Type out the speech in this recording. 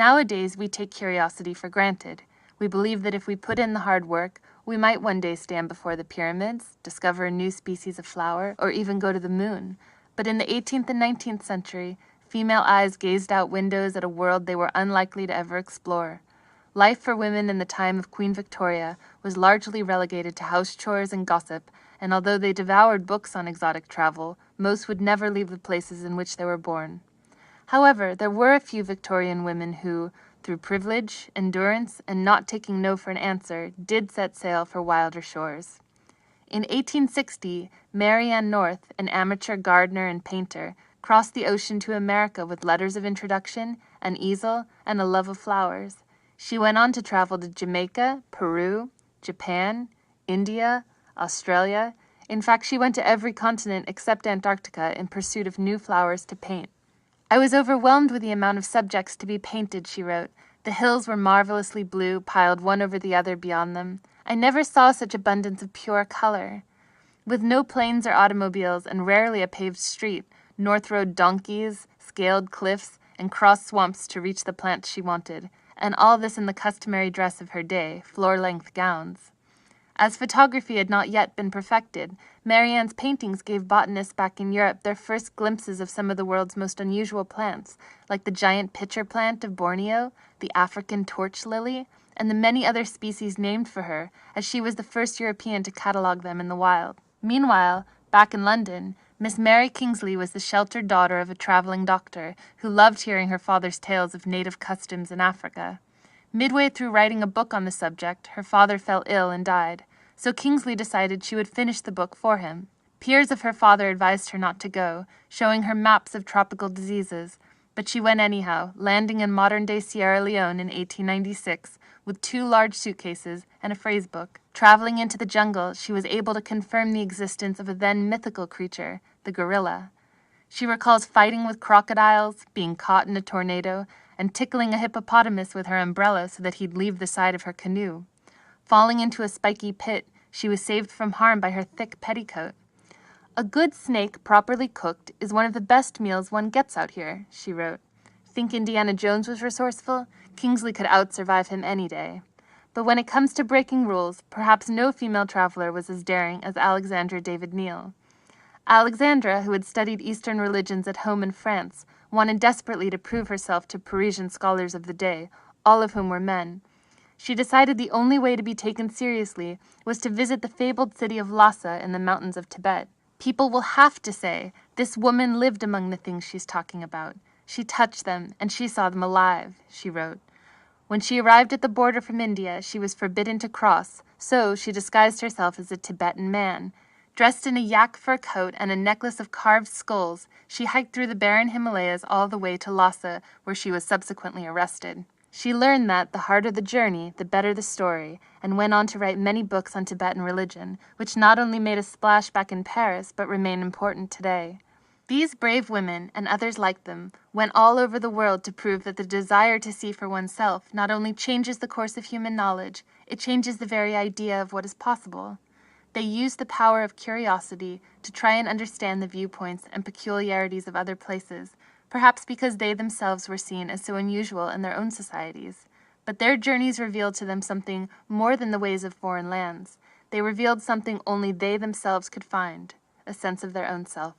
Nowadays, we take curiosity for granted. We believe that if we put in the hard work, we might one day stand before the pyramids, discover a new species of flower, or even go to the moon. But in the 18th and 19th century, female eyes gazed out windows at a world they were unlikely to ever explore. Life for women in the time of Queen Victoria was largely relegated to house chores and gossip, and although they devoured books on exotic travel, most would never leave the places in which they were born. However, there were a few Victorian women who, through privilege, endurance, and not taking no for an answer, did set sail for wilder shores. In 1860, Mary Ann North, an amateur gardener and painter, crossed the ocean to America with letters of introduction, an easel, and a love of flowers. She went on to travel to Jamaica, Peru, Japan, India, Australia. In fact, she went to every continent except Antarctica in pursuit of new flowers to paint. I was overwhelmed with the amount of subjects to be painted, she wrote. The hills were marvelously blue, piled one over the other beyond them. I never saw such abundance of pure color. With no planes or automobiles and rarely a paved street, North rode donkeys, scaled cliffs, and crossed swamps to reach the plants she wanted, and all this in the customary dress of her day, floor-length gowns. As photography had not yet been perfected, Mary Ann's paintings gave botanists back in Europe their first glimpses of some of the world's most unusual plants, like the giant pitcher plant of Borneo, the African torch lily, and the many other species named for her, as she was the first European to catalogue them in the wild. Meanwhile, back in London, Miss Mary Kingsley was the sheltered daughter of a traveling doctor who loved hearing her father's tales of native customs in Africa. Midway through writing a book on the subject, her father fell ill and died, so Kingsley decided she would finish the book for him. Peers of her father advised her not to go, showing her maps of tropical diseases, but she went anyhow, landing in modern-day Sierra Leone in 1896 with 2 large suitcases and a phrase book. Traveling into the jungle, she was able to confirm the existence of a then mythical creature, the gorilla. She recalls fighting with crocodiles, being caught in a tornado, and tickling a hippopotamus with her umbrella so that he'd leave the side of her canoe. Falling into a spiky pit, she was saved from harm by her thick petticoat. A good snake, properly cooked, is one of the best meals one gets out here, she wrote. Think Indiana Jones was resourceful? Kingsley could out-survive him any day. But when it comes to breaking rules, perhaps no female traveler was as daring as Alexandra David Neal. Alexandra, who had studied Eastern religions at home in France, wanted desperately to prove herself to Parisian scholars of the day, all of whom were men. She decided the only way to be taken seriously was to visit the fabled city of Lhasa in the mountains of Tibet. People will have to say, this woman lived among the things she's talking about. She touched them, and she saw them alive, she wrote. When she arrived at the border from India, she was forbidden to cross, so she disguised herself as a Tibetan man. Dressed in a yak fur coat and a necklace of carved skulls, she hiked through the barren Himalayas all the way to Lhasa, where she was subsequently arrested. She learned that the harder the journey, the better the story, and went on to write many books on Tibetan religion, which not only made a splash back in Paris, but remain important today. These brave women, and others like them, went all over the world to prove that the desire to see for oneself not only changes the course of human knowledge, it changes the very idea of what is possible. They used the power of curiosity to try and understand the viewpoints and peculiarities of other places, perhaps because they themselves were seen as so unusual in their own societies. But their journeys revealed to them something more than the ways of foreign lands. They revealed something only they themselves could find, a sense of their own self.